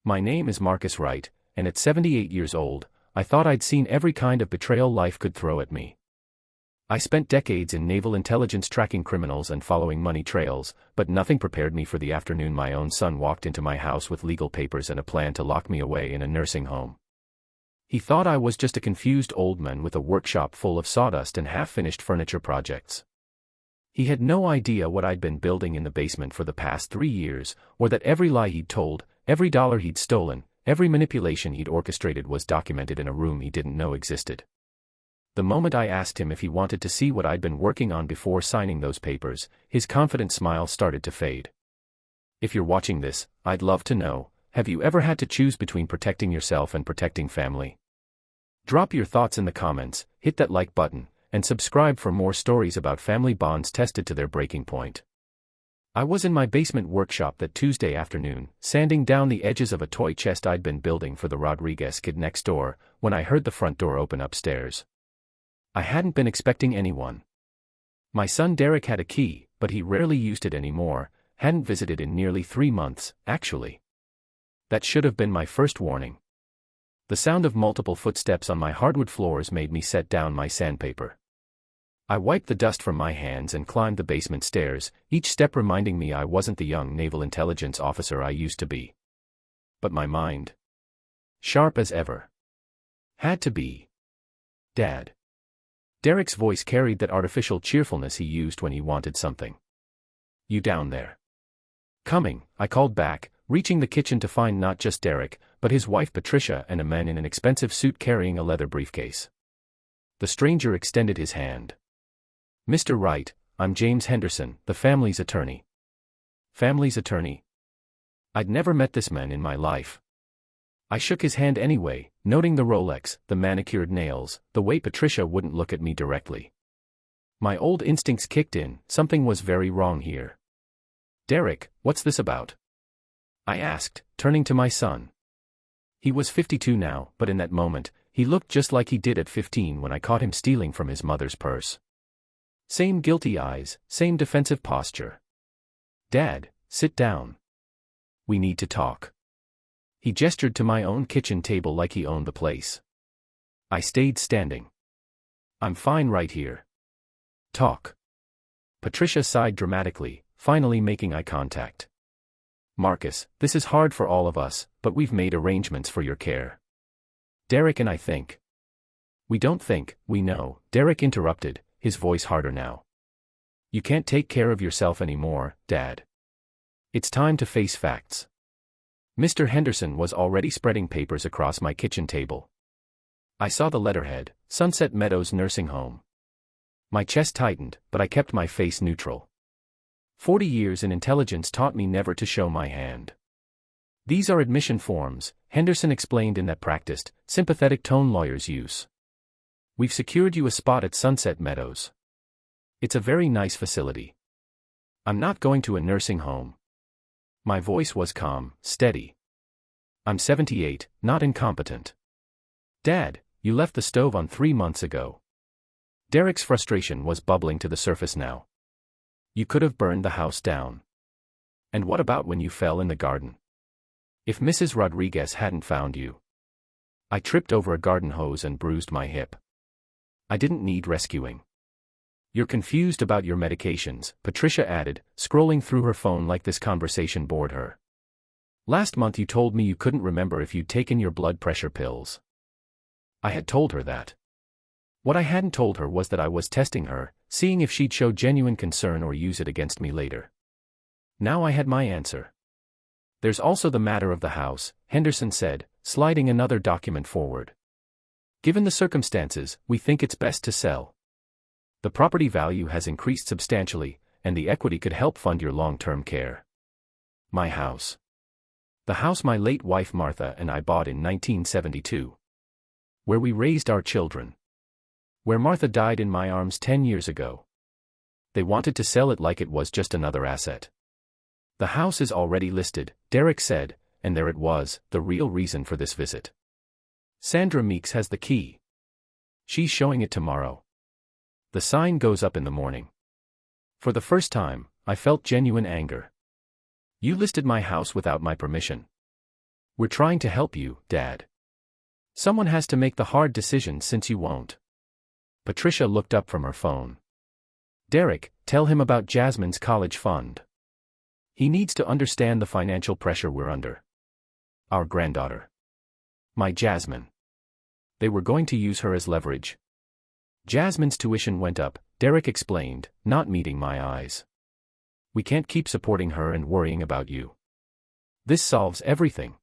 My name is Marcus Wright, and at 78 years old, I thought I'd seen every kind of betrayal life could throw at me. I spent decades in naval intelligence tracking criminals and following money trails, but nothing prepared me for the afternoon my own son walked into my house with legal papers and a plan to lock me away in a nursing home. He thought I was just a confused old man with a workshop full of sawdust and half-finished furniture projects. He had no idea what I'd been building in the basement for the past 3 years, or that every lie he'd told, every dollar he'd stolen, every manipulation he'd orchestrated was documented in a room he didn't know existed. The moment I asked him if he wanted to see what I'd been working on before signing those papers, his confident smile started to fade. If you're watching this, I'd love to know, have you ever had to choose between protecting yourself and protecting family? Drop your thoughts in the comments, hit that like button, and subscribe for more stories about family bonds tested to their breaking point. I was in my basement workshop that Tuesday afternoon, sanding down the edges of a toy chest I'd been building for the Rodriguez kid next door, when I heard the front door open upstairs. I hadn't been expecting anyone. My son Derek had a key, but he rarely used it anymore, hadn't visited in nearly 3 months, actually. That should have been my first warning. The sound of multiple footsteps on my hardwood floors made me set down my sandpaper. I wiped the dust from my hands and climbed the basement stairs, each step reminding me I wasn't the young naval intelligence officer I used to be. But my mind, sharp as ever, had to be. Dad. Derek's voice carried that artificial cheerfulness he used when he wanted something. You down there? Coming, I called back, reaching the kitchen to find not just Derek, but his wife Patricia and a man in an expensive suit carrying a leather briefcase. The stranger extended his hand. Mr. Wright, I'm James Henderson, the family's attorney. Family's attorney? I'd never met this man in my life. I shook his hand anyway, noting the Rolex, the manicured nails, the way Patricia wouldn't look at me directly. My old instincts kicked in, something was very wrong here. Derek, what's this about? I asked, turning to my son. He was 52 now, but in that moment, he looked just like he did at 15 when I caught him stealing from his mother's purse. Same guilty eyes, same defensive posture. Dad, sit down. We need to talk. He gestured to my own kitchen table like he owned the place. I stayed standing. I'm fine right here. Talk. Patricia sighed dramatically, finally making eye contact. Marcus, this is hard for all of us, but we've made arrangements for your care. Derek and I think. We don't think, we know, Derek interrupted, his voice harder now. You can't take care of yourself anymore, Dad. It's time to face facts. Mr. Henderson was already spreading papers across my kitchen table. I saw the letterhead, Sunset Meadows Nursing Home. My chest tightened, but I kept my face neutral. 40 years in intelligence taught me never to show my hand. These are admission forms, Henderson explained in that practiced, sympathetic tone lawyers use. We've secured you a spot at Sunset Meadows. It's a very nice facility. I'm not going to a nursing home. My voice was calm, steady. I'm 78, not incompetent. Dad, you left the stove on 3 months ago. Derek's frustration was bubbling to the surface now. You could have burned the house down. And what about when you fell in the garden? If Mrs. Rodriguez hadn't found you. I tripped over a garden hose and bruised my hip. I didn't need rescuing. You're confused about your medications, Patricia added, scrolling through her phone like this conversation bored her. Last month you told me you couldn't remember if you'd taken your blood pressure pills. I had told her that. What I hadn't told her was that I was testing her, seeing if she'd show genuine concern or use it against me later. Now I had my answer. There's also the matter of the house, Henderson said, sliding another document forward. Given the circumstances, we think it's best to sell. The property value has increased substantially, and the equity could help fund your long-term care. My house. The house my late wife Martha and I bought in 1972. Where we raised our children. Where Martha died in my arms 10 years ago. They wanted to sell it like it was just another asset. The house is already listed, Derek said, and there it was, the real reason for this visit. Sandra Meeks has the key. She's showing it tomorrow. The sign goes up in the morning. For the first time, I felt genuine anger. You listed my house without my permission. We're trying to help you, Dad. Someone has to make the hard decision since you won't. Patricia looked up from her phone. Derek, tell him about Jasmine's college fund. He needs to understand the financial pressure we're under. Our granddaughter. My Jasmine. They were going to use her as leverage. Jasmine's tuition went up, Derek explained, not meeting my eyes. We can't keep supporting her and worrying about you. This solves everything.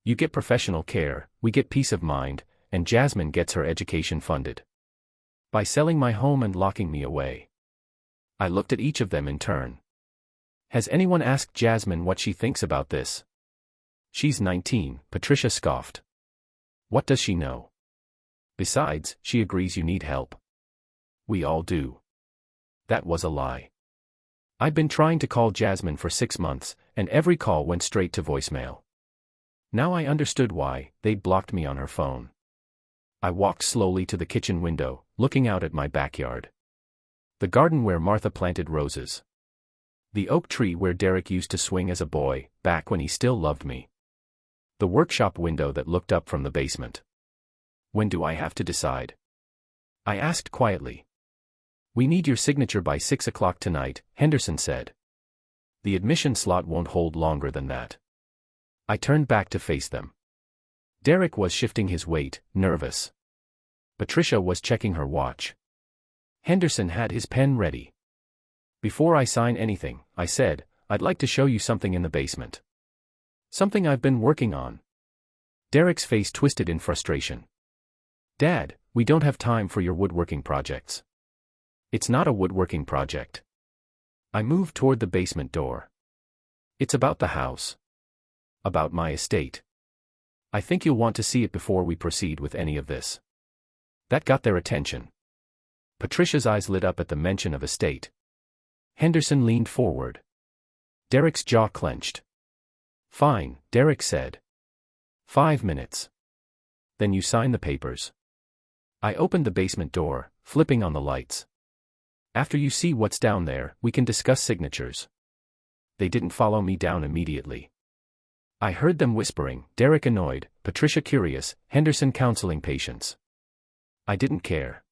You get professional care, we get peace of mind, and Jasmine gets her education funded. By selling my home and locking me away. I looked at each of them in turn. Has anyone asked Jasmine what she thinks about this? She's 19, Patricia scoffed. What does she know? Besides, she agrees you need help. We all do. That was a lie. I'd been trying to call Jasmine for 6 months, and every call went straight to voicemail. Now I understood why they'd blocked me on her phone. I walked slowly to the kitchen window, looking out at my backyard. The garden where Martha planted roses. The oak tree where Derek used to swing as a boy, back when he still loved me. The workshop window that looked up from the basement. When do I have to decide? I asked quietly. We need your signature by 6 o'clock tonight, Henderson said. The admission slot won't hold longer than that. I turned back to face them. Derek was shifting his weight, nervous. Patricia was checking her watch. Henderson had his pen ready. Before I sign anything, I said, I'd like to show you something in the basement. Something I've been working on. Derek's face twisted in frustration. Dad, we don't have time for your woodworking projects. It's not a woodworking project. I moved toward the basement door. It's about the house. About my estate. I think you'll want to see it before we proceed with any of this. That got their attention. Patricia's eyes lit up at the mention of estate. Henderson leaned forward. Derek's jaw clenched. Fine, Derek said. 5 minutes. Then you sign the papers. I opened the basement door, flipping on the lights. After you see what's down there, we can discuss signatures. They didn't follow me down immediately. I heard them whispering, Derek annoyed, Patricia curious, Henderson counseling patience. I didn't care.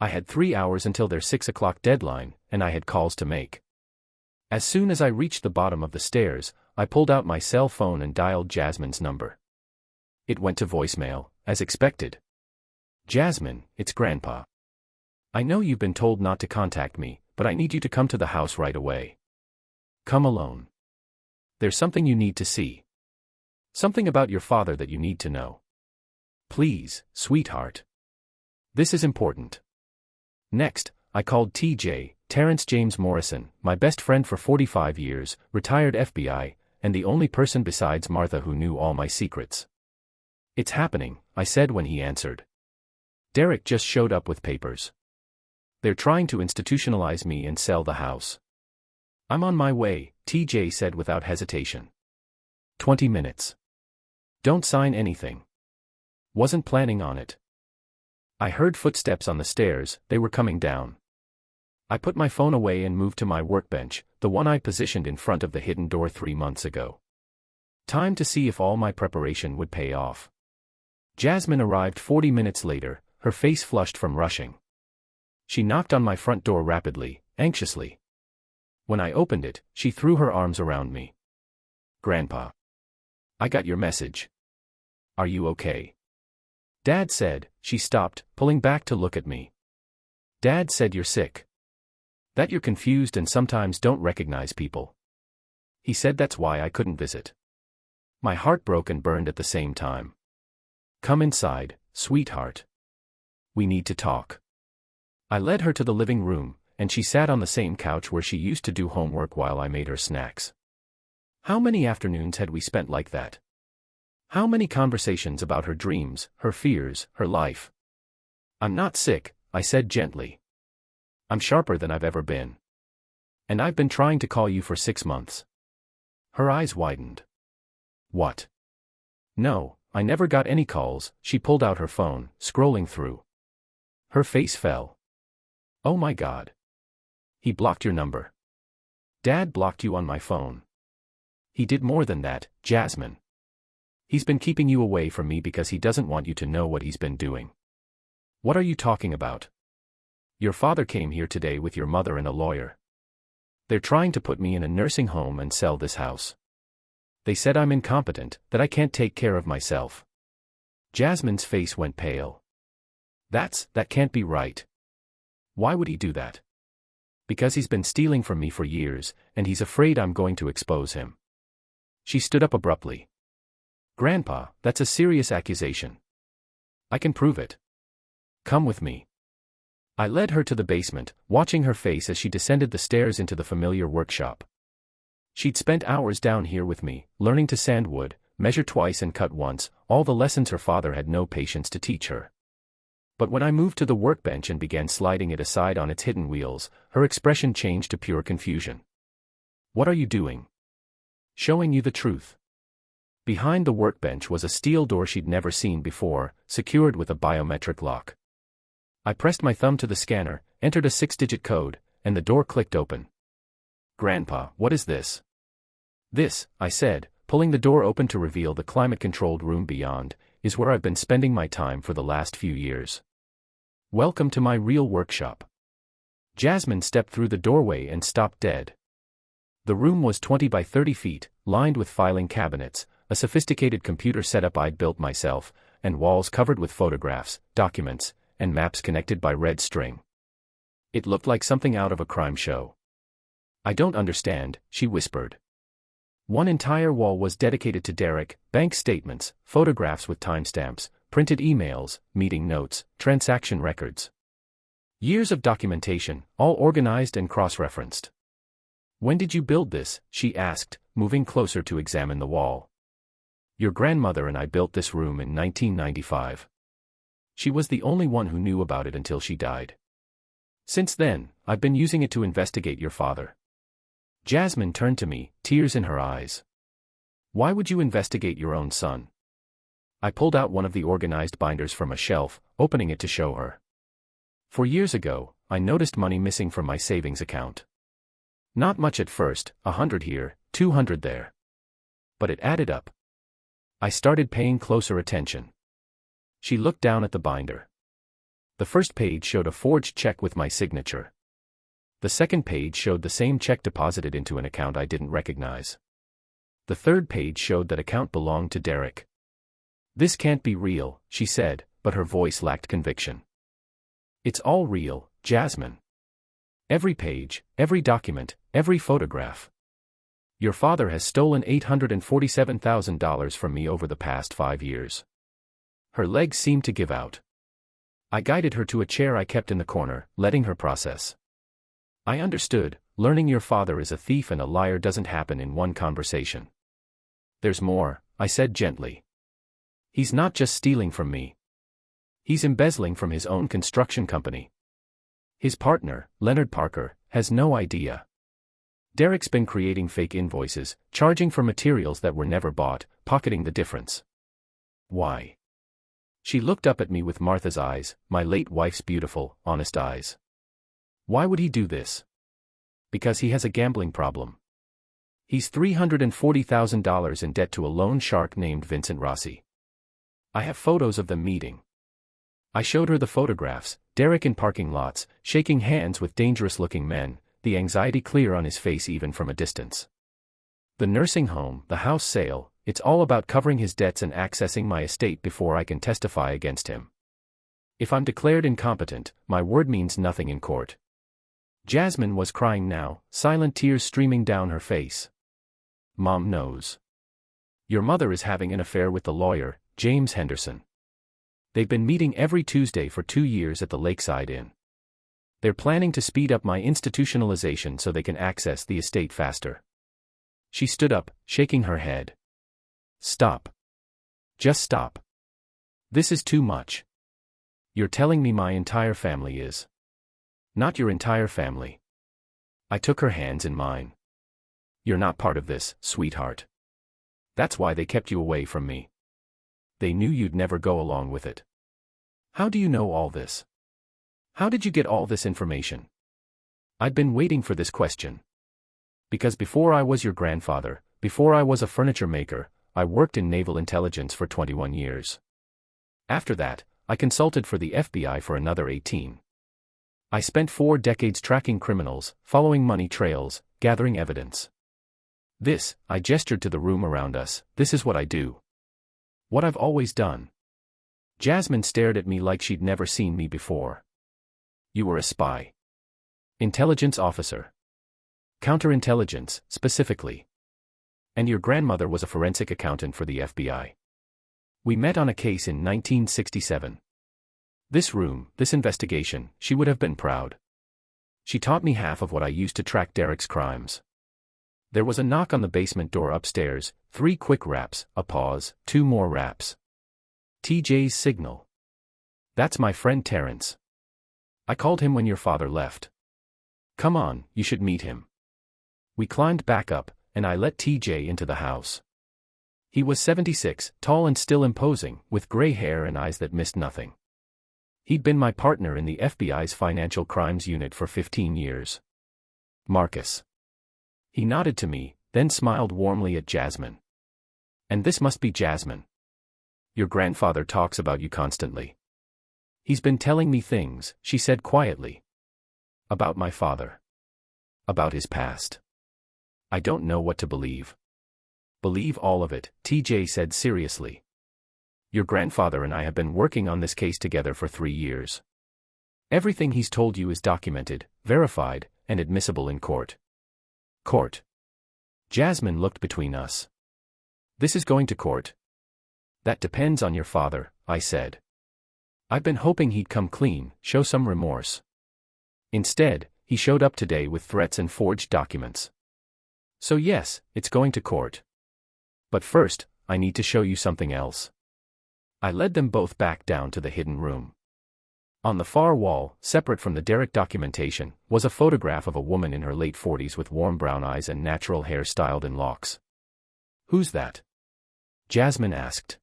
I had 3 hours until their 6 o'clock deadline, and I had calls to make. As soon as I reached the bottom of the stairs, I pulled out my cell phone and dialed Jasmine's number. It went to voicemail, as expected. Jasmine, it's Grandpa. I know you've been told not to contact me, but I need you to come to the house right away. Come alone. There's something you need to see. Something about your father that you need to know. Please, sweetheart. This is important. Next, I called TJ, Terrence James Morrison, my best friend for 45 years, retired FBI, and the only person besides Martha who knew all my secrets. It's happening, I said when he answered. Derek just showed up with papers. They're trying to institutionalize me and sell the house. I'm on my way, TJ said without hesitation. 20 minutes. Don't sign anything. Wasn't planning on it. I heard footsteps on the stairs, they were coming down. I put my phone away and moved to my workbench, the one I positioned in front of the hidden door 3 months ago. Time to see if all my preparation would pay off. Jasmine arrived 40 minutes later, her face flushed from rushing. She knocked on my front door rapidly, anxiously. When I opened it, she threw her arms around me. Grandpa. I got your message. Are you okay? Dad said, she stopped, pulling back to look at me. Dad said you're sick. That you're confused and sometimes don't recognize people. He said that's why I couldn't visit. My heart broke and burned at the same time. Come inside, sweetheart. We need to talk. I led her to the living room, and she sat on the same couch where she used to do homework while I made her snacks. How many afternoons had we spent like that? How many conversations about her dreams, her fears, her life? I'm not sick, I said gently. I'm sharper than I've ever been. And I've been trying to call you for 6 months. Her eyes widened. What? No, I never got any calls, she pulled out her phone, scrolling through. Her face fell. Oh my God. He blocked your number. Dad blocked you on my phone. He did more than that, Jasmine. He's been keeping you away from me because he doesn't want you to know what he's been doing. What are you talking about? Your father came here today with your mother and a lawyer. They're trying to put me in a nursing home and sell this house. They said I'm incompetent, that I can't take care of myself. Jasmine's face went pale. That can't be right. Why would he do that? Because he's been stealing from me for years, and he's afraid I'm going to expose him. She stood up abruptly. Grandpa, that's a serious accusation. I can prove it. Come with me. I led her to the basement, watching her face as she descended the stairs into the familiar workshop. She'd spent hours down here with me, learning to sand wood, measure twice and cut once, all the lessons her father had no patience to teach her. But when I moved to the workbench and began sliding it aside on its hidden wheels, her expression changed to pure confusion. What are you doing? Showing you the truth. Behind the workbench was a steel door she'd never seen before, secured with a biometric lock. I pressed my thumb to the scanner, entered a 6-digit code, and the door clicked open. Grandpa, what is this? This, I said, pulling the door open to reveal the climate-controlled room beyond, is where I've been spending my time for the last few years. Welcome to my real workshop. Jasmine stepped through the doorway and stopped dead. The room was 20 by 30 feet, lined with filing cabinets, a sophisticated computer setup I'd built myself, and walls covered with photographs, documents, and maps connected by red string. It looked like something out of a crime show. I don't understand, she whispered. One entire wall was dedicated to Derek, bank statements, photographs with timestamps, printed emails, meeting notes, transaction records. Years of documentation, all organized and cross-referenced. When did you build this? She asked, moving closer to examine the wall. Your grandmother and I built this room in 1995. She was the only one who knew about it until she died. Since then, I've been using it to investigate your father. Jasmine turned to me, tears in her eyes. Why would you investigate your own son? I pulled out one of the organized binders from a shelf, opening it to show her. 4 years ago, I noticed money missing from my savings account. Not much at first, 100 here, 200 there. But it added up. I started paying closer attention. She looked down at the binder. The first page showed a forged check with my signature. The second page showed the same check deposited into an account I didn't recognize. The third page showed that account belonged to Derek. This can't be real, she said, but her voice lacked conviction. It's all real, Jasmine. Every page, every document, every photograph. Your father has stolen $847,000 from me over the past 5 years. Her legs seemed to give out. I guided her to a chair I kept in the corner, letting her process. I understood, learning your father is a thief and a liar doesn't happen in one conversation. There's more, I said gently. He's not just stealing from me. He's embezzling from his own construction company. His partner, Leonard Parker, has no idea. Derek's been creating fake invoices, charging for materials that were never bought, pocketing the difference. Why? She looked up at me with Martha's eyes, my late wife's beautiful, honest eyes. Why would he do this? Because he has a gambling problem. He's $340,000 in debt to a loan shark named Vincent Rossi. I have photos of them meeting. I showed her the photographs, Derek in parking lots, shaking hands with dangerous-looking men, the anxiety clear on his face even from a distance. The nursing home, the house sale, it's all about covering his debts and accessing my estate before I can testify against him. If I'm declared incompetent, my word means nothing in court. Jasmine was crying now, silent tears streaming down her face. Mom knows. Your mother is having an affair with the lawyer, James Henderson. They've been meeting every Tuesday for 2 years at the Lakeside Inn. They're planning to speed up my institutionalization so they can access the estate faster. She stood up, shaking her head. Stop. Just stop. This is too much. You're telling me my entire family is. Not your entire family. I took her hands in mine. You're not part of this, sweetheart. That's why they kept you away from me. They knew you'd never go along with it. How do you know all this? How did you get all this information? I'd been waiting for this question. Because before I was your grandfather, before I was a furniture maker, I worked in naval intelligence for 21 years. After that, I consulted for the FBI for another 18. I spent 4 decades tracking criminals, following money trails, gathering evidence. This, I gestured to the room around us, this is what I do. What I've always done. Jasmine stared at me like she'd never seen me before. You were a spy. Intelligence officer. Counterintelligence, specifically. And your grandmother was a forensic accountant for the FBI. We met on a case in 1967. This room, this investigation, she would have been proud. She taught me half of what I used to track Derek's crimes. There was a knock on the basement door upstairs, 3 quick raps, a pause, 2 more raps. TJ's signal. That's my friend Terrence. I called him when your father left. Come on, you should meet him. We climbed back up, and I let TJ into the house. He was 76, tall and still imposing, with gray hair and eyes that missed nothing. He'd been my partner in the FBI's Financial Crimes Unit for 15 years. Marcus. He nodded to me, then smiled warmly at Jasmine. And this must be Jasmine. Your grandfather talks about you constantly. He's been telling me things, she said quietly. About my father. About his past. I don't know what to believe. Believe all of it, TJ said seriously. Your grandfather and I have been working on this case together for 3 years. Everything he's told you is documented, verified, and admissible in court. Court. Jasmine looked between us. This is going to court. That depends on your father, I said. I've been hoping he'd come clean, show some remorse. Instead, he showed up today with threats and forged documents. So yes, it's going to court. But first, I need to show you something else. I led them both back down to the hidden room. On the far wall, separate from the Derek documentation, was a photograph of a woman in her late 40s with warm brown eyes and natural hair styled in locks. Who's that? Jasmine asked.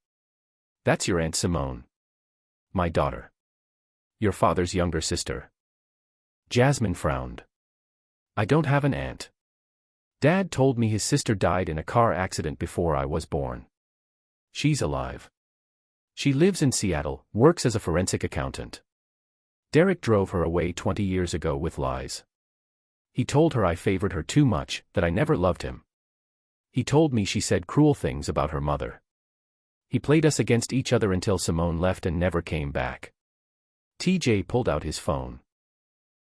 That's your Aunt Simone. My daughter. Your father's younger sister. Jasmine frowned. I don't have an aunt. Dad told me his sister died in a car accident before I was born. She's alive. She lives in Seattle, works as a forensic accountant. Derek drove her away 20 years ago with lies. He told her I favored her too much, that I never loved him. He told me she said cruel things about her mother. He played us against each other until Simone left and never came back. TJ pulled out his phone.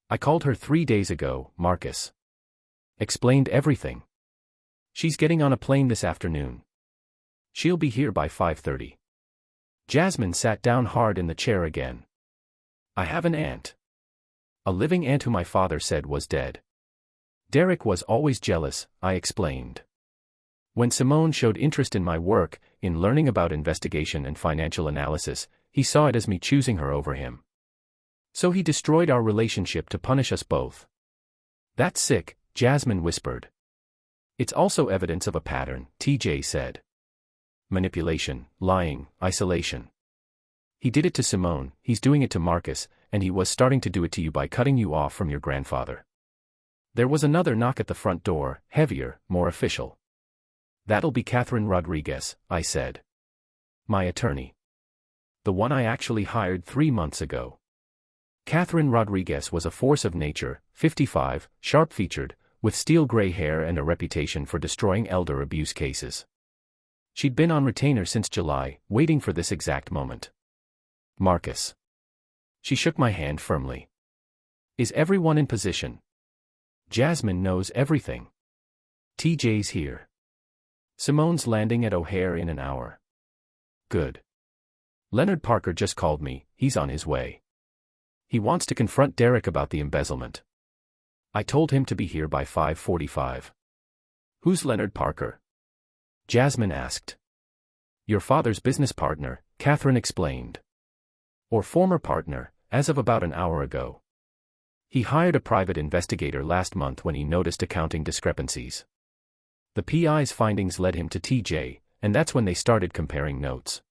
I called her 3 days ago, Marcus. Explained everything. She's getting on a plane this afternoon. She'll be here by 5:30. Jasmine sat down hard in the chair again. I have an aunt. A living aunt who my father said was dead. Derek was always jealous, I explained. When Simone showed interest in my work, in learning about investigation and financial analysis, he saw it as me choosing her over him. So he destroyed our relationship to punish us both. That's sick, Jasmine whispered. It's also evidence of a pattern, TJ said. Manipulation, lying, isolation. He did it to Simone, he's doing it to Marcus, and he was starting to do it to you by cutting you off from your grandfather. There was another knock at the front door, heavier, more official. That'll be Catherine Rodriguez, I said. My attorney. The one I actually hired 3 months ago. Catherine Rodriguez was a force of nature, 55, sharp-featured, with steel-gray hair and a reputation for destroying elder abuse cases. She'd been on retainer since July, waiting for this exact moment. Marcus. She shook my hand firmly. Is everyone in position? Jasmine knows everything. TJ's here. Simone's landing at O'Hare in an hour. Good. Leonard Parker just called me, he's on his way. He wants to confront Derek about the embezzlement. I told him to be here by 5:45. Who's Leonard Parker? Jasmine asked. Your father's business partner, Catherine explained. Or former partner, as of about an hour ago. He hired a private investigator last month when he noticed accounting discrepancies. The PI's findings led him to TJ, and that's when they started comparing notes.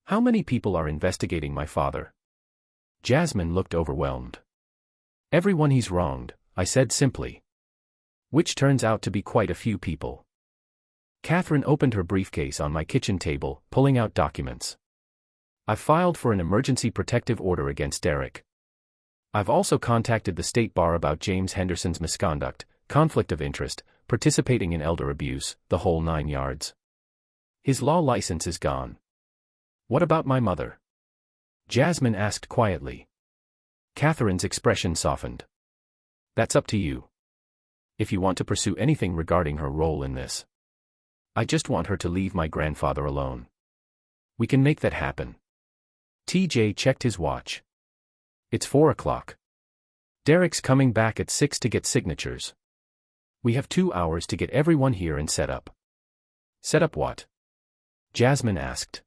How many people are investigating my father? Jasmine looked overwhelmed. Everyone he's wronged, I said simply. Which turns out to be quite a few people. Catherine opened her briefcase on my kitchen table, pulling out documents. I've filed for an emergency protective order against Derek. I've also contacted the state bar about James Henderson's misconduct, conflict of interest, participating in elder abuse, the whole 9 yards. His law license is gone. What about my mother? Jasmine asked quietly. Catherine's expression softened. That's up to you. If you want to pursue anything regarding her role in this. I just want her to leave my grandfather alone. We can make that happen. TJ checked his watch. It's 4 o'clock. Derek's coming back at 6 to get signatures. We have 2 hours to get everyone here and set up. Set up what? Jasmine asked.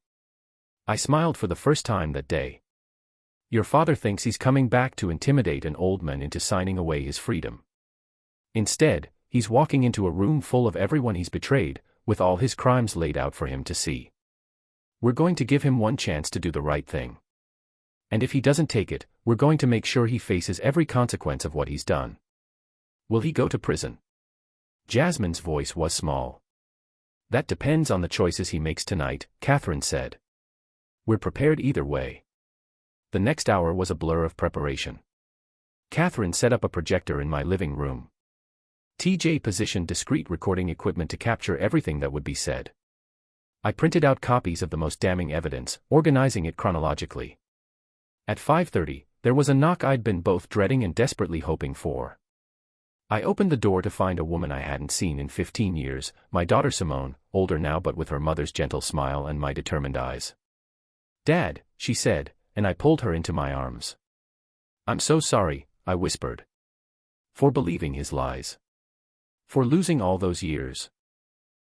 I smiled for the first time that day. Your father thinks he's coming back to intimidate an old man into signing away his freedom. Instead, he's walking into a room full of everyone he's betrayed, with all his crimes laid out for him to see. We're going to give him one chance to do the right thing. And if he doesn't take it, we're going to make sure he faces every consequence of what he's done. Will he go to prison? Jasmine's voice was small. That depends on the choices he makes tonight, Catherine said. We're prepared either way. The next hour was a blur of preparation. Catherine set up a projector in my living room. TJ positioned discreet recording equipment to capture everything that would be said. I printed out copies of the most damning evidence, organizing it chronologically. At 5:30, there was a knock I'd been both dreading and desperately hoping for. I opened the door to find a woman I hadn't seen in 15 years, my daughter Simone, older now but with her mother's gentle smile and my determined eyes. Dad, she said, and I pulled her into my arms. I'm so sorry, I whispered. For believing his lies. For losing all those years.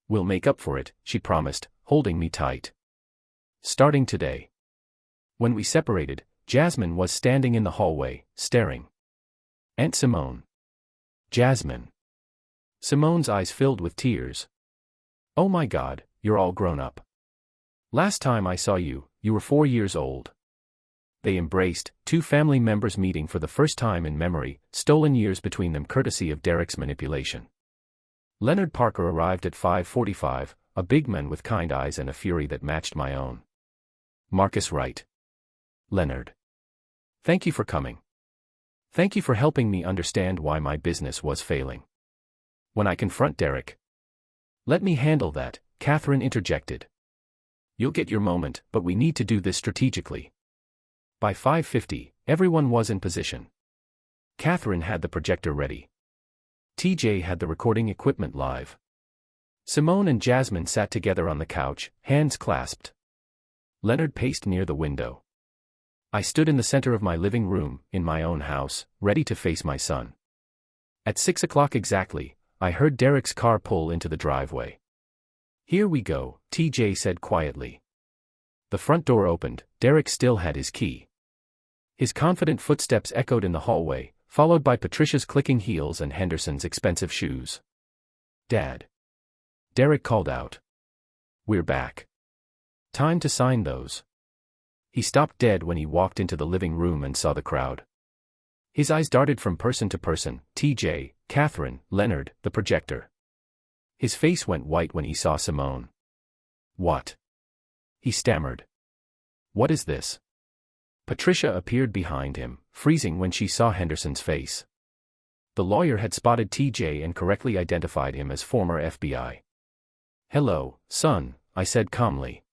We'll make up for it, she promised, holding me tight. Starting today. When we separated, Jasmine was standing in the hallway, staring. Aunt Simone. Jasmine. Simone's eyes filled with tears. Oh my God, you're all grown up. Last time I saw you, you were 4 years old. They embraced, 2 family members meeting for the first time in memory, stolen years between them courtesy of Derek's manipulation. Leonard Parker arrived at 5:45, a big man with kind eyes and a fury that matched my own. Marcus Wright. Leonard. Thank you for coming. Thank you for helping me understand why my business was failing. When I confront Derek. Let me handle that, Catherine interjected. You'll get your moment, but we need to do this strategically. By 5:50, everyone was in position. Catherine had the projector ready. TJ had the recording equipment live. Simone and Jasmine sat together on the couch, hands clasped. Leonard paced near the window. I stood in the center of my living room, in my own house, ready to face my son. At 6 o'clock exactly, I heard Derek's car pull into the driveway. Here we go, TJ said quietly. The front door opened, Derek still had his key. His confident footsteps echoed in the hallway, followed by Patricia's clicking heels and Henderson's expensive shoes. Dad. Derek called out. We're back. Time to sign those. He stopped dead when he walked into the living room and saw the crowd. His eyes darted from person to person, TJ, Catherine, Leonard, the projector. His face went white when he saw Simone. What? He stammered. What is this? Patricia appeared behind him, freezing when she saw Henderson's face. The lawyer had spotted TJ and correctly identified him as former FBI. Hello, son, I said calmly.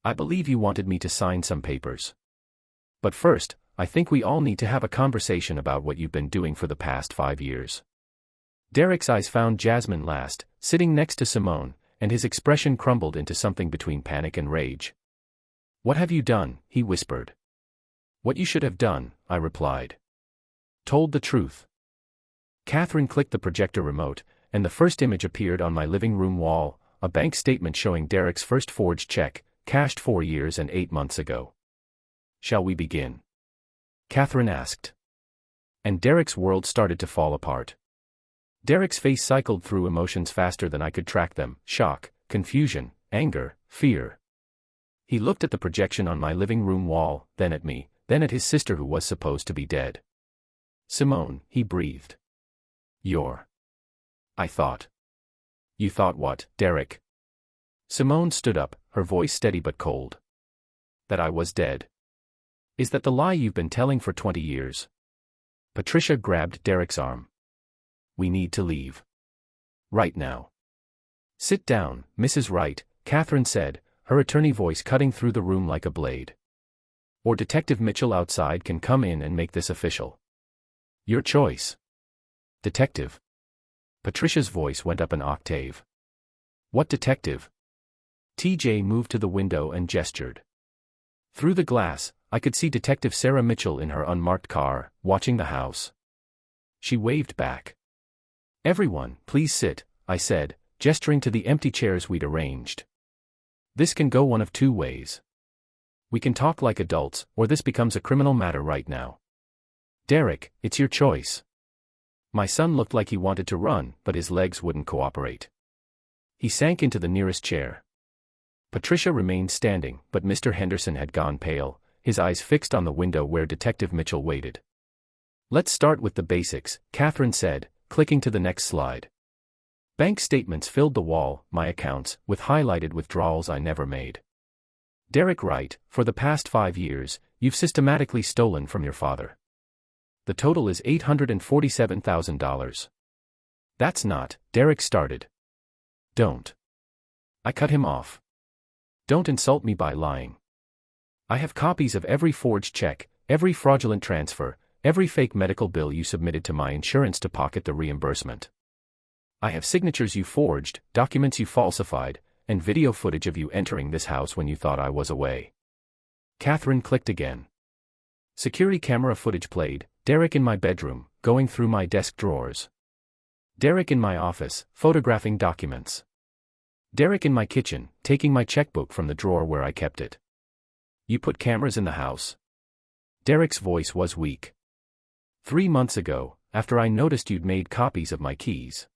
I believe you wanted me to sign some papers. But first, I think we all need to have a conversation about what you've been doing for the past 5 years. Derek's eyes found Jasmine last, sitting next to Simone, and his expression crumbled into something between panic and rage. What have you done? He whispered. What you should have done, I replied. Told the truth. Catherine clicked the projector remote, and the first image appeared on my living room wall, a bank statement showing Derek's first forged check, cashed 4 years and 8 months ago. Shall we begin? Catherine asked. And Derek's world started to fall apart. Derek's face cycled through emotions faster than I could track them: shock, confusion, anger, fear. He looked at the projection on my living room wall, then at me, then at his sister who was supposed to be dead. Simone, he breathed. You're. I thought. You thought what, Derek? Simone stood up, her voice steady but cold. That I was dead. Is that the lie you've been telling for 20 years? Patricia grabbed Derek's arm. We need to leave. Right now. Sit down, Mrs. Wright, Catherine said, her attorney voice cutting through the room like a blade. Or Detective Mitchell outside can come in and make this official. Your choice. Detective. Patricia's voice went up an octave. What detective? TJ moved to the window and gestured. Through the glass, I could see Detective Sarah Mitchell in her unmarked car, watching the house. She waved back. Everyone, please sit, I said, gesturing to the empty chairs we'd arranged. This can go one of two ways. We can talk like adults, or this becomes a criminal matter right now. Derek, it's your choice. My son looked like he wanted to run, but his legs wouldn't cooperate. He sank into the nearest chair. Patricia remained standing, but Mr. Henderson had gone pale, his eyes fixed on the window where Detective Mitchell waited. Let's start with the basics, Catherine said, clicking to the next slide. Bank statements filled the wall, my accounts, with highlighted withdrawals I never made. Derek Wright, for the past 5 years, you've systematically stolen from your father. The total is $847,000. That's not, Derek started. Don't. I cut him off. Don't insult me by lying. I have copies of every forged check, every fraudulent transfer, every fake medical bill you submitted to my insurance to pocket the reimbursement. I have signatures you forged, documents you falsified, and video footage of you entering this house when you thought I was away. Catherine clicked again. Security camera footage played, Derek in my bedroom, going through my desk drawers. Derek in my office, photographing documents. Derek in my kitchen, taking my checkbook from the drawer where I kept it. You put cameras in the house? Derek's voice was weak. 3 months ago, after I noticed you'd made copies of my keys.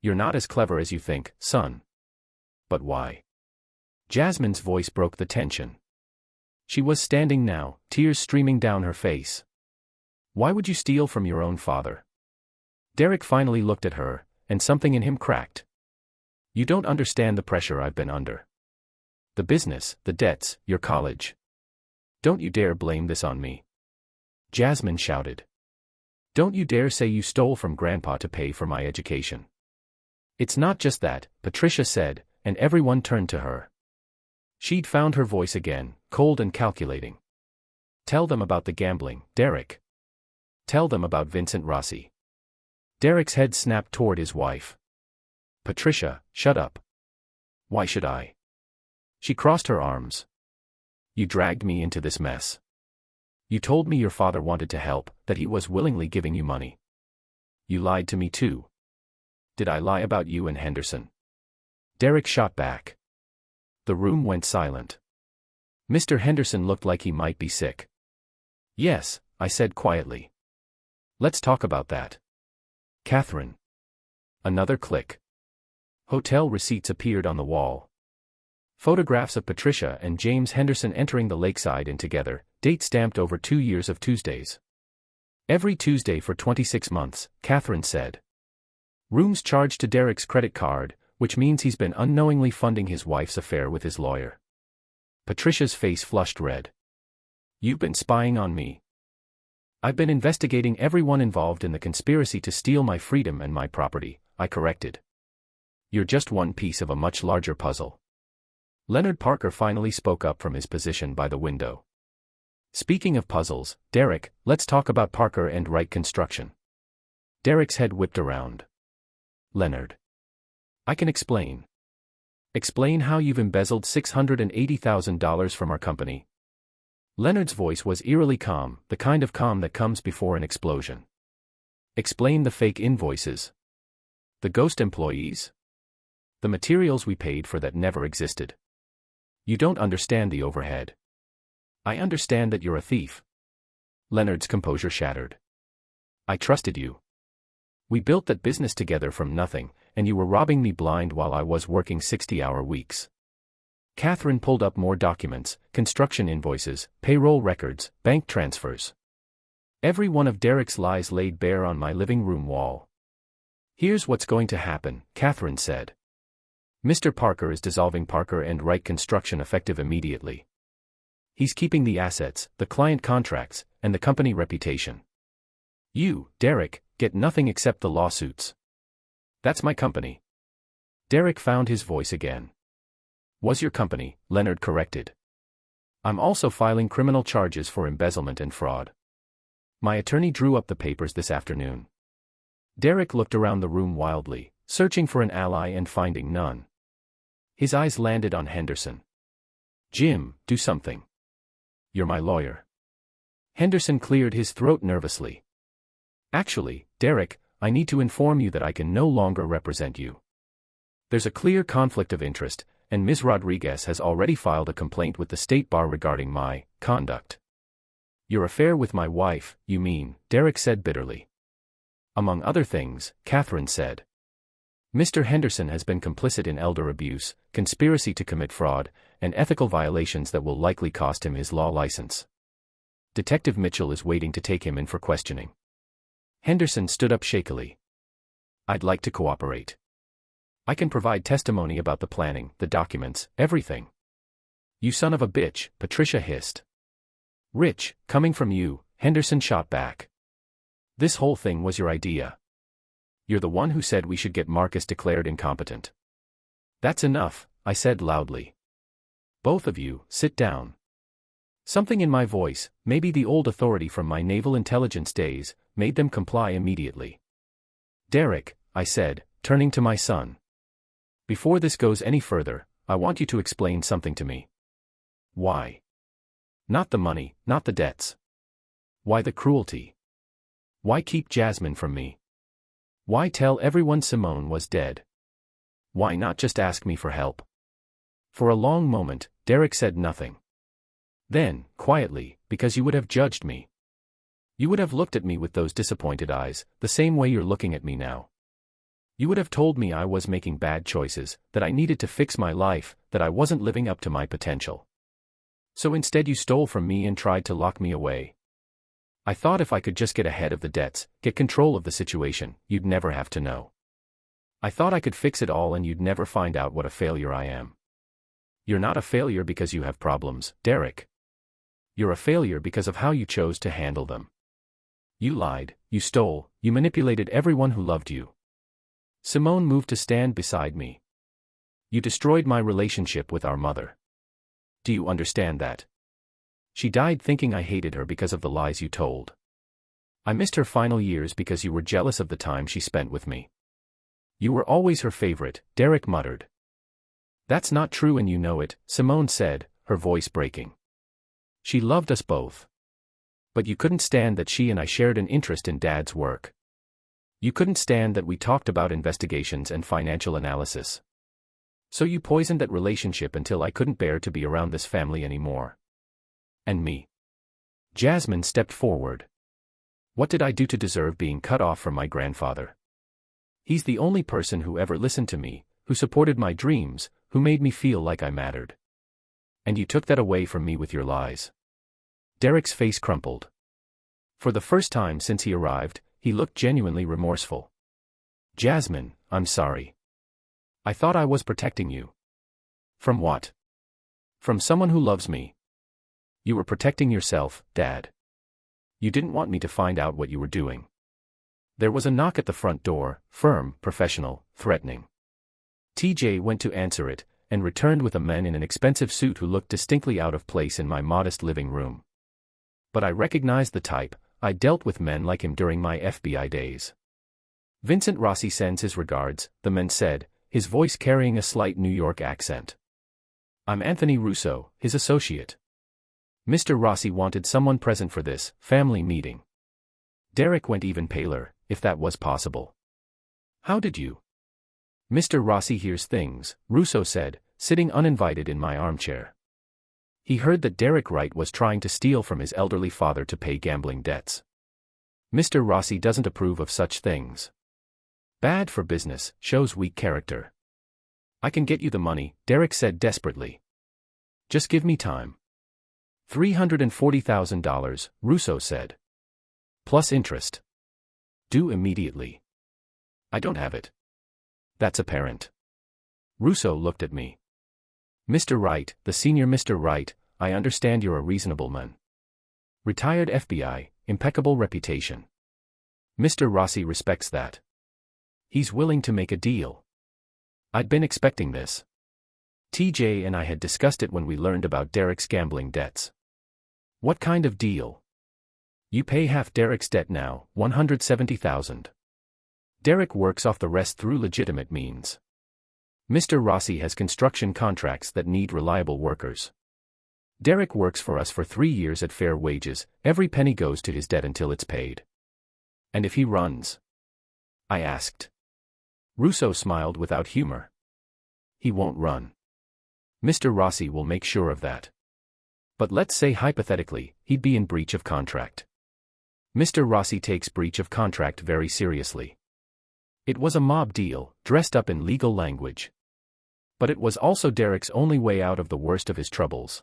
You're not as clever as you think, son. But why? Jasmine's voice broke the tension. She was standing now, tears streaming down her face. Why would you steal from your own father? Derek finally looked at her, and something in him cracked. You don't understand the pressure I've been under. The business, the debts, your college. Don't you dare blame this on me. Jasmine shouted. Don't you dare say you stole from Grandpa to pay for my education. It's not just that, Patricia said, and everyone turned to her. She'd found her voice again, cold and calculating. Tell them about the gambling, Derek. Tell them about Vincent Rossi. Derek's head snapped toward his wife. Patricia, shut up. Why should I? She crossed her arms. You dragged me into this mess. You told me your father wanted to help, that he was willingly giving you money. You lied to me too. Did I lie about you and Henderson? Derek shot back. The room went silent. Mr. Henderson looked like he might be sick. Yes, I said quietly. Let's talk about that. Catherine. Another click. Hotel receipts appeared on the wall. Photographs of Patricia and James Henderson entering the Lakeside Inn together, date stamped over 2 years of Tuesdays. Every Tuesday for 26 months, Catherine said. Rooms charged to Derek's credit card, which means he's been unknowingly funding his wife's affair with his lawyer. Patricia's face flushed red. You've been spying on me. I've been investigating everyone involved in the conspiracy to steal my freedom and my property, I corrected. You're just one piece of a much larger puzzle. Leonard Parker finally spoke up from his position by the window. Speaking of puzzles, Derek, let's talk about Parker and Wright Construction. Derek's head whipped around. Leonard. I can explain. Explain how you've embezzled $680,000 from our company. Leonard's voice was eerily calm, the kind of calm that comes before an explosion. Explain the fake invoices. The ghost employees. The materials we paid for that never existed. You don't understand the overhead. I understand that you're a thief. Leonard's composure shattered. I trusted you. We built that business together from nothing, and you were robbing me blind while I was working 60-hour weeks. Catherine pulled up more documents, construction invoices, payroll records, bank transfers. Every one of Derek's lies laid bare on my living room wall. Here's what's going to happen, Catherine said. Mr. Parker is dissolving Parker and Wright Construction effective immediately. He's keeping the assets, the client contracts, and the company reputation. You, Derek, get nothing except the lawsuits. That's my company. Derek found his voice again. Was your company, Leonard corrected. I'm also filing criminal charges for embezzlement and fraud. My attorney drew up the papers this afternoon. Derek looked around the room wildly, searching for an ally and finding none. His eyes landed on Henderson. Jim, do something. You're my lawyer. Henderson cleared his throat nervously. Actually, Derek, I need to inform you that I can no longer represent you. There's a clear conflict of interest, and Ms. Rodriguez has already filed a complaint with the State Bar regarding my conduct. Your affair with my wife, you mean, Derek said bitterly. Among other things, Catherine said. Mr. Henderson has been complicit in elder abuse, conspiracy to commit fraud, and ethical violations that will likely cost him his law license. Detective Mitchell is waiting to take him in for questioning. Henderson stood up shakily. I'd like to cooperate. I can provide testimony about the planning, the documents, everything. You son of a bitch, Patricia hissed. Rich, coming from you, Henderson shot back. This whole thing was your idea. You're the one who said we should get Marcus declared incompetent. That's enough, I said loudly. Both of you, sit down. Something in my voice, maybe the old authority from my naval intelligence days, made them comply immediately. Derek, I said, turning to my son. Before this goes any further, I want you to explain something to me. Why? Not the money, not the debts. Why the cruelty? Why keep Jasmine from me? Why tell everyone Simone was dead? Why not just ask me for help? For a long moment, Derek said nothing. Then, quietly, because you would have judged me. You would have looked at me with those disappointed eyes, the same way you're looking at me now. You would have told me I was making bad choices, that I needed to fix my life, that I wasn't living up to my potential. So instead you stole from me and tried to lock me away. I thought if I could just get ahead of the debts, get control of the situation, you'd never have to know. I thought I could fix it all and you'd never find out what a failure I am. You're not a failure because you have problems, Derek. You're a failure because of how you chose to handle them. You lied, you stole, you manipulated everyone who loved you. Simone moved to stand beside me. You destroyed my relationship with our mother. Do you understand that? She died thinking I hated her because of the lies you told. I missed her final years because you were jealous of the time she spent with me. You were always her favorite, Derek muttered. That's not true and you know it, Simone said, her voice breaking. She loved us both. But you couldn't stand that she and I shared an interest in Dad's work. You couldn't stand that we talked about investigations and financial analysis. So you poisoned that relationship until I couldn't bear to be around this family anymore. And me. Jasmine stepped forward. What did I do to deserve being cut off from my grandfather? He's the only person who ever listened to me, who supported my dreams, who made me feel like I mattered. And you took that away from me with your lies. Derek's face crumpled. For the first time since he arrived, he looked genuinely remorseful. Jasmine, I'm sorry. I thought I was protecting you. From what? From someone who loves me. You were protecting yourself, Dad. You didn't want me to find out what you were doing. There was a knock at the front door, firm, professional, threatening. TJ went to answer it, and returned with a man in an expensive suit who looked distinctly out of place in my modest living room. But I recognized the type. I dealt with men like him during my FBI days. Vincent Rossi sends his regards, the man said, his voice carrying a slight New York accent. I'm Anthony Russo, his associate. Mr. Rossi wanted someone present for this family meeting. Derek went even paler, if that was possible. How did you? Mr. Rossi hears things, Russo said, sitting uninvited in my armchair. He heard that Derek Wright was trying to steal from his elderly father to pay gambling debts. Mr. Rossi doesn't approve of such things. Bad for business, shows weak character. I can get you the money, Derek said desperately. Just give me time. $340,000, Russo said. Plus interest. Due immediately. I don't have it. That's apparent. Russo looked at me. Mr. Wright, the senior Mr. Wright, I understand you're a reasonable man. Retired FBI, impeccable reputation. Mr. Rossi respects that. He's willing to make a deal. I'd been expecting this. TJ and I had discussed it when we learned about Derek's gambling debts. What kind of deal? You pay half Derek's debt now, $170,000. Derek works off the rest through legitimate means. Mr. Rossi has construction contracts that need reliable workers. Derek works for us for 3 years at fair wages, every penny goes to his debt until it's paid. And if he runs? I asked. Russo smiled without humor. He won't run. Mr. Rossi will make sure of that. But let's say hypothetically, he'd be in breach of contract. Mr. Rossi takes breach of contract very seriously. It was a mob deal, dressed up in legal language. But it was also Derek's only way out of the worst of his troubles.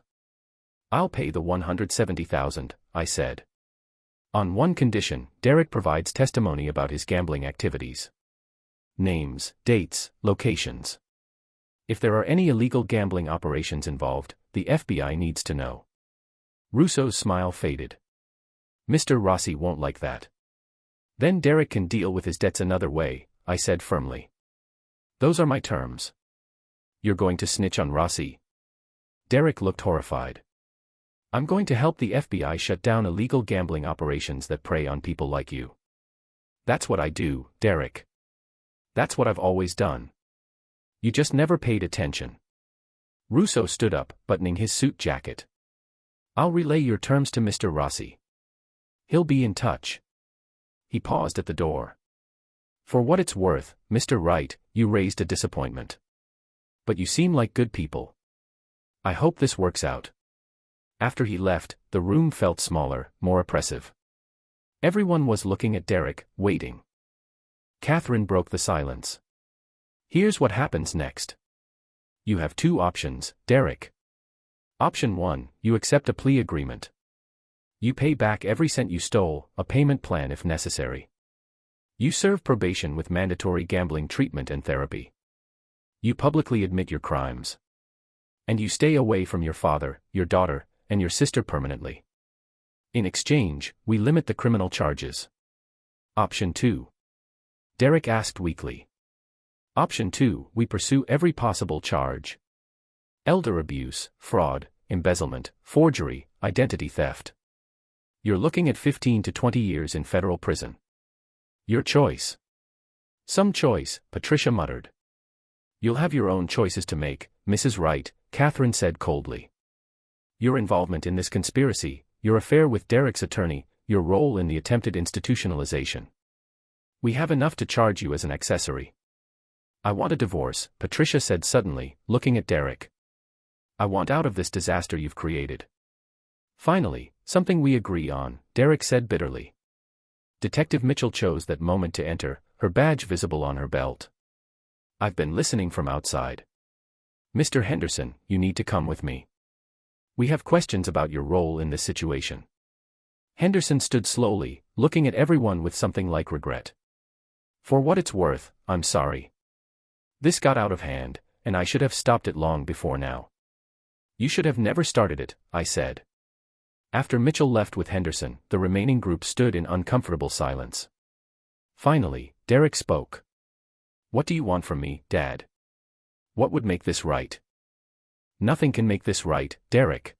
I'll pay the $170,000, I said. On one condition, Derek provides testimony about his gambling activities. Names, dates, locations. If there are any illegal gambling operations involved, the FBI needs to know. Russo's smile faded. Mr. Rossi won't like that. Then Derek can deal with his debts another way, I said firmly. Those are my terms. You're going to snitch on Rossi? Derek looked horrified. I'm going to help the FBI shut down illegal gambling operations that prey on people like you. That's what I do, Derek. That's what I've always done. You just never paid attention. Russo stood up, buttoning his suit jacket. I'll relay your terms to Mr. Rossi. He'll be in touch. He paused at the door. For what it's worth, Mr. Wright, you raised a disappointment. But you seem like good people. I hope this works out. After he left, the room felt smaller, more oppressive. Everyone was looking at Derek, waiting. Catherine broke the silence. Here's what happens next. You have 2 options, Derek. Option 1, you accept a plea agreement. You pay back every cent you stole, a payment plan if necessary. You serve probation with mandatory gambling treatment and therapy. You publicly admit your crimes. And you stay away from your father, your daughter, and your sister permanently. In exchange, we limit the criminal charges. Option 2. Derek asked weakly. Option 2, we pursue every possible charge. Elder abuse, fraud, embezzlement, forgery, identity theft. You're looking at 15 to 20 years in federal prison. Your choice. Some choice, Patricia muttered. You'll have your own choices to make, Mrs. Wright, Catherine said coldly. Your involvement in this conspiracy, your affair with Derek's attorney, your role in the attempted institutionalization. We have enough to charge you as an accessory. I want a divorce, Patricia said suddenly, looking at Derek. I want out of this disaster you've created. Finally, something we agree on, Derek said bitterly. Detective Mitchell chose that moment to enter, her badge visible on her belt. I've been listening from outside. Mr. Henderson, you need to come with me. We have questions about your role in this situation. Henderson stood slowly, looking at everyone with something like regret. For what it's worth, I'm sorry. This got out of hand, and I should have stopped it long before now. You should have never started it, I said. After Mitchell left with Henderson, the remaining group stood in uncomfortable silence. Finally, Derek spoke. What do you want from me, Dad? What would make this right? Nothing can make this right, Derek.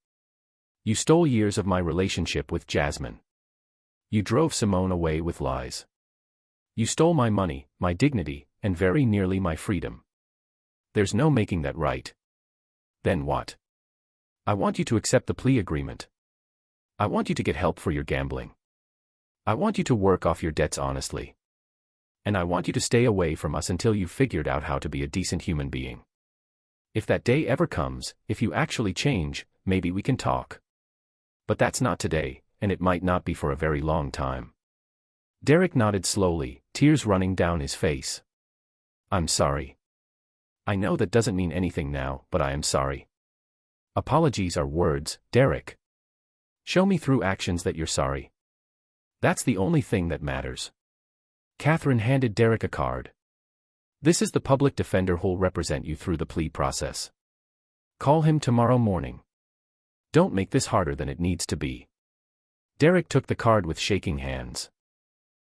You stole years of my relationship with Jasmine. You drove Simone away with lies. You stole my money, my dignity, and very nearly my freedom. There's no making that right. Then what? I want you to accept the plea agreement. I want you to get help for your gambling. I want you to work off your debts honestly. And I want you to stay away from us until you've figured out how to be a decent human being. If that day ever comes, if you actually change, maybe we can talk. But that's not today, and it might not be for a very long time. Derek nodded slowly, tears running down his face. I'm sorry. I know that doesn't mean anything now, but I am sorry. Apologies are words, Derek. Show me through actions that you're sorry. That's the only thing that matters. Catherine handed Derek a card. This is the public defender who'll represent you through the plea process. Call him tomorrow morning. Don't make this harder than it needs to be." Derek took the card with shaking hands.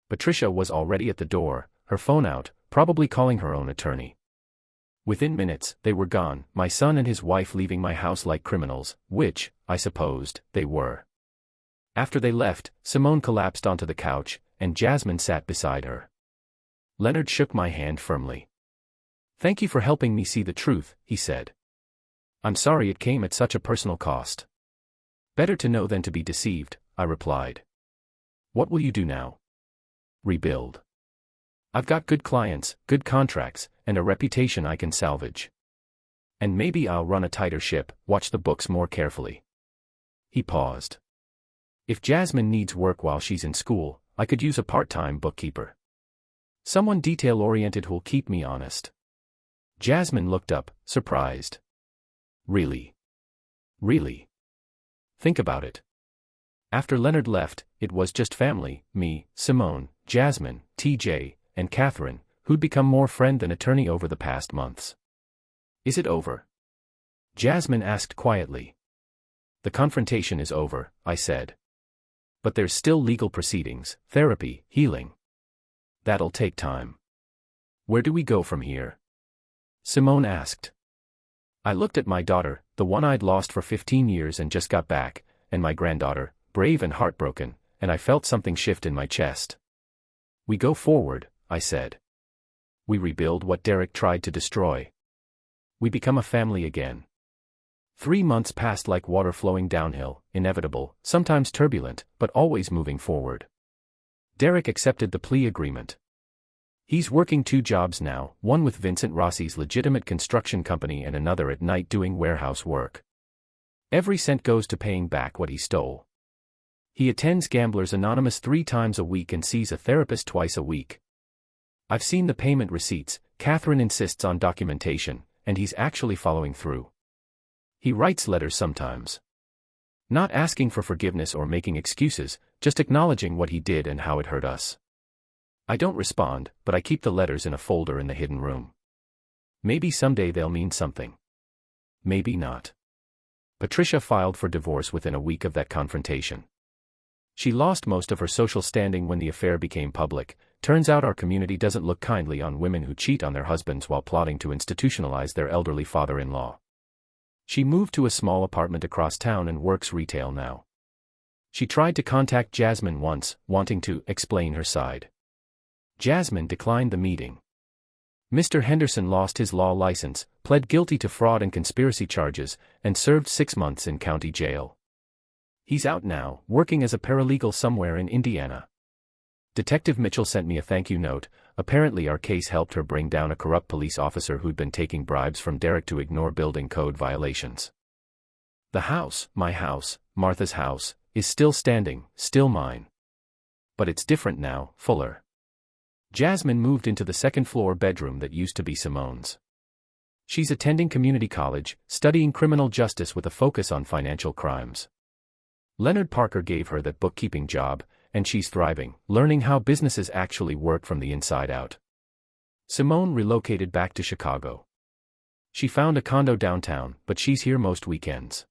Patricia was already at the door, her phone out, probably calling her own attorney. Within minutes, they were gone, my son and his wife leaving my house like criminals, which, I supposed, they were. After they left, Simone collapsed onto the couch, and Jasmine sat beside her. Leonard shook my hand firmly. "Thank you for helping me see the truth," he said. "I'm sorry it came at such a personal cost." "Better to know than to be deceived," I replied. "What will you do now?" "Rebuild. I've got good clients, good contracts, and a reputation I can salvage. And maybe I'll run a tighter ship, watch the books more carefully." He paused. "If Jasmine needs work while she's in school, I could use a part-time bookkeeper. Someone detail-oriented who'll keep me honest." Jasmine looked up, surprised. "Really? Really? Think about it." After Leonard left, it was just family, me, Simone, Jasmine, TJ, and Catherine, who'd become more friend than attorney over the past months. "Is it over?" Jasmine asked quietly. "The confrontation is over," I said. "But there's still legal proceedings, therapy, healing. That'll take time." "Where do we go from here?" Simone asked. I looked at my daughter, the one I'd lost for 15 years and just got back, and my granddaughter, brave and heartbroken, and I felt something shift in my chest. "We go forward," I said. "We rebuild what Derek tried to destroy. We become a family again." 3 months passed like water flowing downhill, inevitable, sometimes turbulent, but always moving forward. Derek accepted the plea agreement. He's working 2 jobs now, one with Vincent Rossi's legitimate construction company and another at night doing warehouse work. Every cent goes to paying back what he stole. He attends Gamblers Anonymous 3 times a week and sees a therapist twice a week. I've seen the payment receipts, Catherine insists on documentation, and he's actually following through. He writes letters sometimes. Not asking for forgiveness or making excuses, just acknowledging what he did and how it hurt us. I don't respond, but I keep the letters in a folder in the hidden room. Maybe someday they'll mean something. Maybe not. Patricia filed for divorce within a week of that confrontation. She lost most of her social standing when the affair became public. Turns out our community doesn't look kindly on women who cheat on their husbands while plotting to institutionalize their elderly father-in-law. She moved to a small apartment across town and works retail now. She tried to contact Jasmine once, wanting to explain her side. Jasmine declined the meeting. Mr. Henderson lost his law license, pled guilty to fraud and conspiracy charges, and served 6 months in county jail. He's out now, working as a paralegal somewhere in Indiana. Detective Mitchell sent me a thank you note. Apparently our case helped her bring down a corrupt police officer who'd been taking bribes from Derek to ignore building code violations. The house, my house, Martha's house, is still standing, still mine. But it's different now, fuller. Jasmine moved into the second-floor bedroom that used to be Simone's. She's attending community college, studying criminal justice with a focus on financial crimes. Leonard Parker gave her that bookkeeping job, and she's thriving, learning how businesses actually work from the inside out. Simone relocated back to Chicago. She found a condo downtown, but she's here most weekends.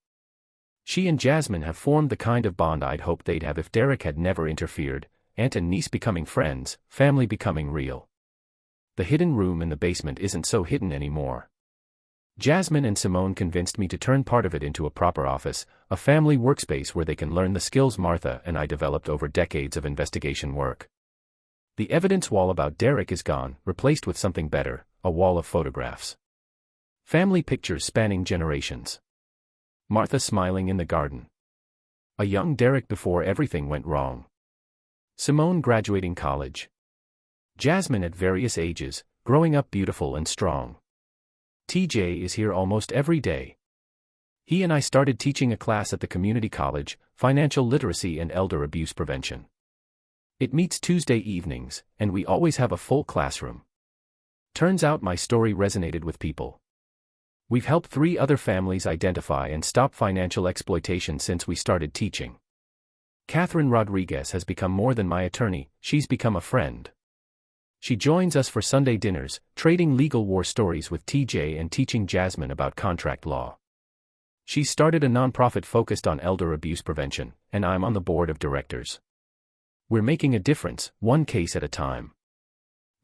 She and Jasmine have formed the kind of bond I'd hoped they'd have if Derek had never interfered, aunt and niece becoming friends, family becoming real. The hidden room in the basement isn't so hidden anymore. Jasmine and Simone convinced me to turn part of it into a proper office, a family workspace where they can learn the skills Martha and I developed over decades of investigation work. The evidence wall about Derek is gone, replaced with something better, a wall of photographs. Family pictures spanning generations. Martha smiling in the garden. A young Derek before everything went wrong. Simone graduating college. Jasmine at various ages, growing up beautiful and strong. TJ is here almost every day. He and I started teaching a class at the community college, financial literacy and elder abuse prevention. It meets Tuesday evenings, and we always have a full classroom. Turns out my story resonated with people. We've helped 3 other families identify and stop financial exploitation since we started teaching. Catherine Rodriguez has become more than my attorney, she's become a friend. She joins us for Sunday dinners, trading legal war stories with TJ and teaching Jasmine about contract law. She's started a nonprofit focused on elder abuse prevention, and I'm on the board of directors. We're making a difference, one case at a time.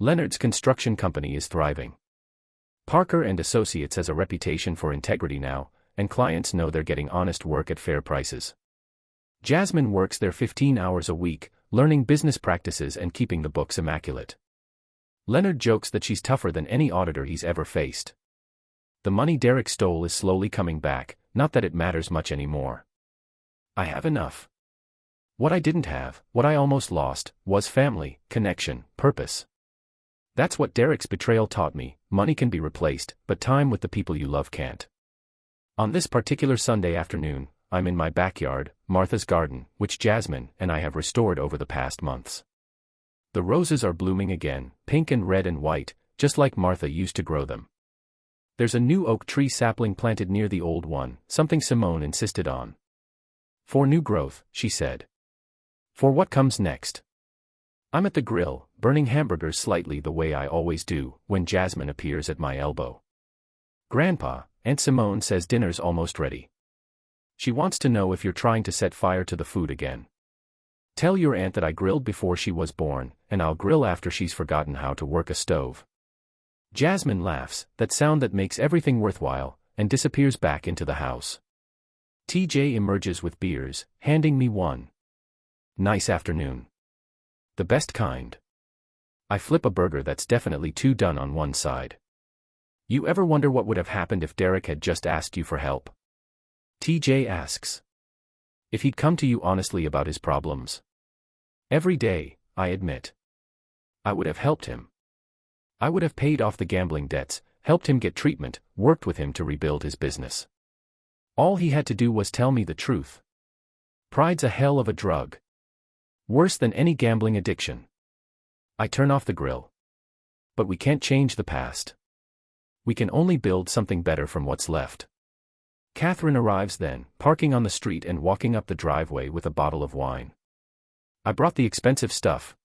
Leonard's construction company is thriving. Parker and Associates has a reputation for integrity now, and clients know they're getting honest work at fair prices. Jasmine works there 15 hours a week, learning business practices and keeping the books immaculate. Leonard jokes that she's tougher than any auditor he's ever faced. The money Derek stole is slowly coming back, not that it matters much anymore. I have enough. What I didn't have, what I almost lost, was family, connection, purpose. That's what Derek's betrayal taught me. Money can be replaced, but time with the people you love can't. On this particular Sunday afternoon, I'm in my backyard, Martha's garden, which Jasmine and I have restored over the past months. The roses are blooming again, pink and red and white, just like Martha used to grow them. There's a new oak tree sapling planted near the old one, something Simone insisted on. For new growth, she said. For what comes next? I'm at the grill, burning hamburgers slightly the way I always do, when Jasmine appears at my elbow. Grandpa, Aunt Simone says dinner's almost ready. She wants to know if you're trying to set fire to the food again. Tell your aunt that I grilled before she was born, and I'll grill after she's forgotten how to work a stove. Jasmine laughs, that sound that makes everything worthwhile, and disappears back into the house. TJ emerges with beers, handing me one. Nice afternoon. The best kind. I flip a burger that's definitely too done on one side. You ever wonder what would have happened if Derek had just asked you for help? TJ asks. If he'd come to you honestly about his problems. Every day, I admit. I would have helped him. I would have paid off the gambling debts, helped him get treatment, worked with him to rebuild his business. All he had to do was tell me the truth. Pride's a hell of a drug. Worse than any gambling addiction. I turn off the grill. But we can't change the past. We can only build something better from what's left. Catherine arrives then, parking on the street and walking up the driveway with a bottle of wine. I brought the expensive stuff.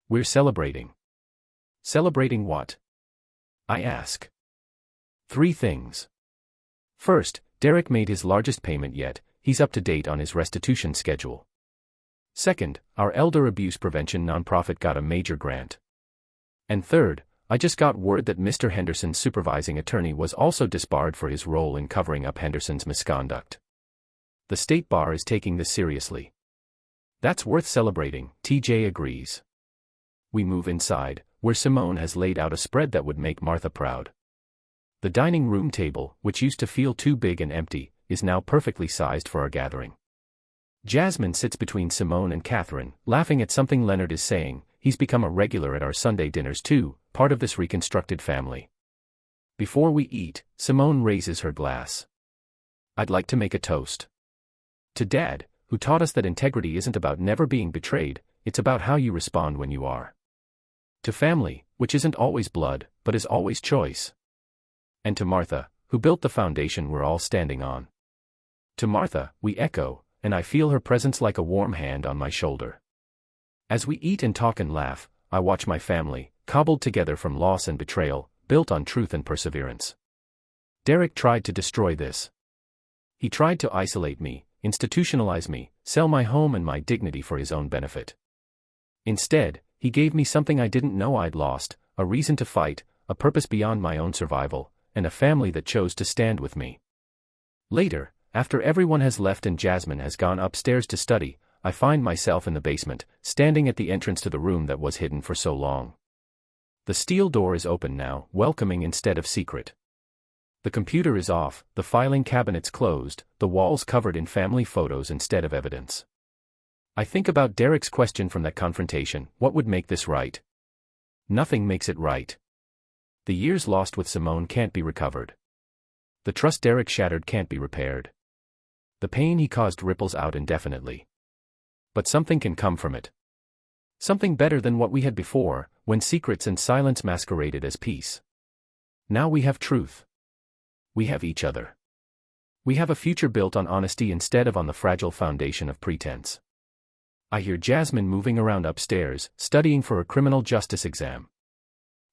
We're celebrating. Celebrating what? I ask. 3 things. First, Derek made his largest payment yet, he's up to date on his restitution schedule. Second, our elder abuse prevention nonprofit got a major grant. And third, I just got word that Mr. Henderson's supervising attorney was also disbarred for his role in covering up Henderson's misconduct. The state bar is taking this seriously. That's worth celebrating, TJ agrees. We move inside, where Simone has laid out a spread that would make Martha proud. The dining room table, which used to feel too big and empty, is now perfectly sized for our gathering. Jasmine sits between Simone and Catherine, laughing at something Leonard is saying. He's become a regular at our Sunday dinners too, part of this reconstructed family. Before we eat, Simone raises her glass. I'd like to make a toast. To Dad, who taught us that integrity isn't about never being betrayed, it's about how you respond when you are. To family, which isn't always blood, but is always choice. And to Martha, who built the foundation we're all standing on. To Martha, we echo, and I feel her presence like a warm hand on my shoulder. As we eat and talk and laugh, I watch my family, cobbled together from loss and betrayal, built on truth and perseverance. Derek tried to destroy this. He tried to isolate me, institutionalize me, sell my home and my dignity for his own benefit. Instead, he gave me something I didn't know I'd lost, a reason to fight, a purpose beyond my own survival, and a family that chose to stand with me. Later, after everyone has left and Jasmine has gone upstairs to study, I find myself in the basement, standing at the entrance to the room that was hidden for so long. The steel door is open now, welcoming instead of secret. The computer is off, the filing cabinets closed, the walls covered in family photos instead of evidence. I think about Derek's question from that confrontation, what would make this right? Nothing makes it right. The years lost with Simone can't be recovered. The trust Derek shattered can't be repaired. The pain he caused ripples out indefinitely. But something can come from it. Something better than what we had before, when secrets and silence masqueraded as peace. Now we have truth. We have each other. We have a future built on honesty instead of on the fragile foundation of pretense. I hear Jasmine moving around upstairs, studying for a criminal justice exam.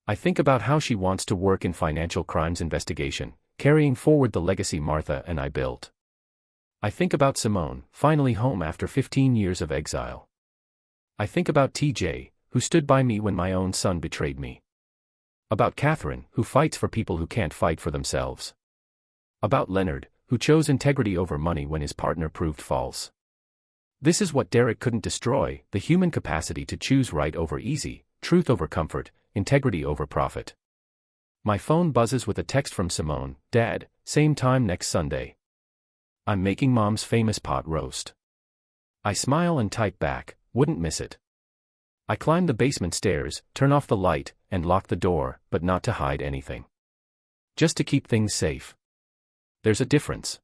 I think about how she wants to work in financial crimes investigation, carrying forward the legacy Martha and I built. I think about Simone, finally home after 15 years of exile. I think about TJ, who stood by me when my own son betrayed me. About Catherine, who fights for people who can't fight for themselves. About Leonard, who chose integrity over money when his partner proved false. This is what Derek couldn't destroy, the human capacity to choose right over easy, truth over comfort, integrity over profit. My phone buzzes with a text from Simone, "Dad, same time next Sunday. I'm making Mom's famous pot roast." I smile and type back, "Wouldn't miss it." I climb the basement stairs, turn off the light, and lock the door, but not to hide anything. Just to keep things safe. There's a difference.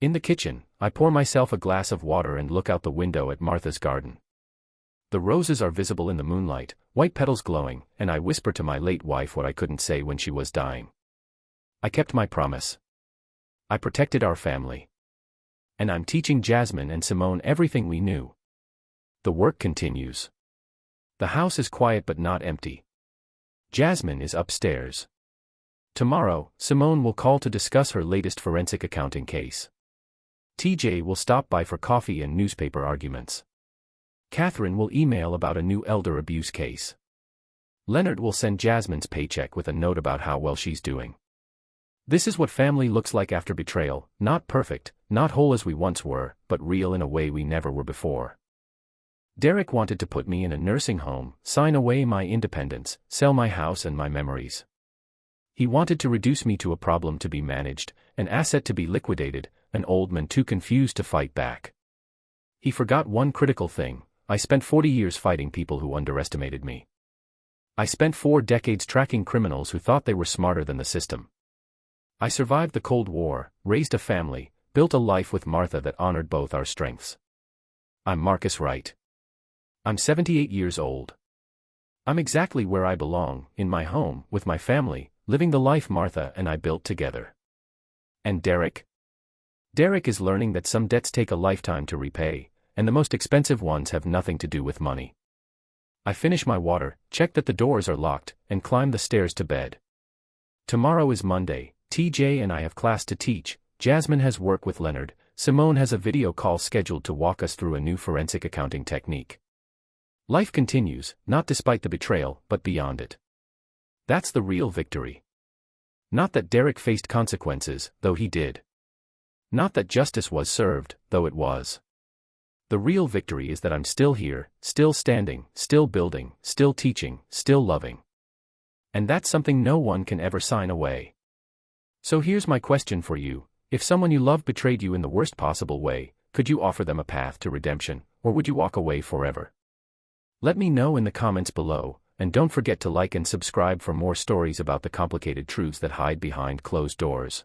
In the kitchen, I pour myself a glass of water and look out the window at Martha's garden. The roses are visible in the moonlight, white petals glowing, and I whisper to my late wife what I couldn't say when she was dying. I kept my promise. I protected our family. And I'm teaching Jasmine and Simone everything we knew. The work continues. The house is quiet but not empty. Jasmine is upstairs. Tomorrow, Simone will call to discuss her latest forensic accounting case. TJ will stop by for coffee and newspaper arguments. Catherine will email about a new elder abuse case. Leonard will send Jasmine's paycheck with a note about how well she's doing. This is what family looks like after betrayal, not perfect, not whole as we once were, but real in a way we never were before. Derek wanted to put me in a nursing home, sign away my independence, sell my house and my memories. He wanted to reduce me to a problem to be managed, an asset to be liquidated, an old man too confused to fight back. He forgot one critical thing: I spent 40 years fighting people who underestimated me. I spent 4 decades tracking criminals who thought they were smarter than the system. I survived the Cold War, raised a family, built a life with Martha that honored both our strengths. I'm Marcus Wright. I'm 78 years old. I'm exactly where I belong, in my home, with my family, living the life Martha and I built together. And Derek? Derek is learning that some debts take a lifetime to repay, and the most expensive ones have nothing to do with money. I finish my water, check that the doors are locked, and climb the stairs to bed. Tomorrow is Monday, TJ and I have class to teach, Jasmine has work with Leonard, Simone has a video call scheduled to walk us through a new forensic accounting technique. Life continues, not despite the betrayal, but beyond it. That's the real victory. Not that Derek faced consequences, though he did. Not that justice was served, though it was. The real victory is that I'm still here, still standing, still building, still teaching, still loving. And that's something no one can ever sign away. So here's my question for you: if someone you love betrayed you in the worst possible way, could you offer them a path to redemption, or would you walk away forever? Let me know in the comments below, and don't forget to like and subscribe for more stories about the complicated truths that hide behind closed doors.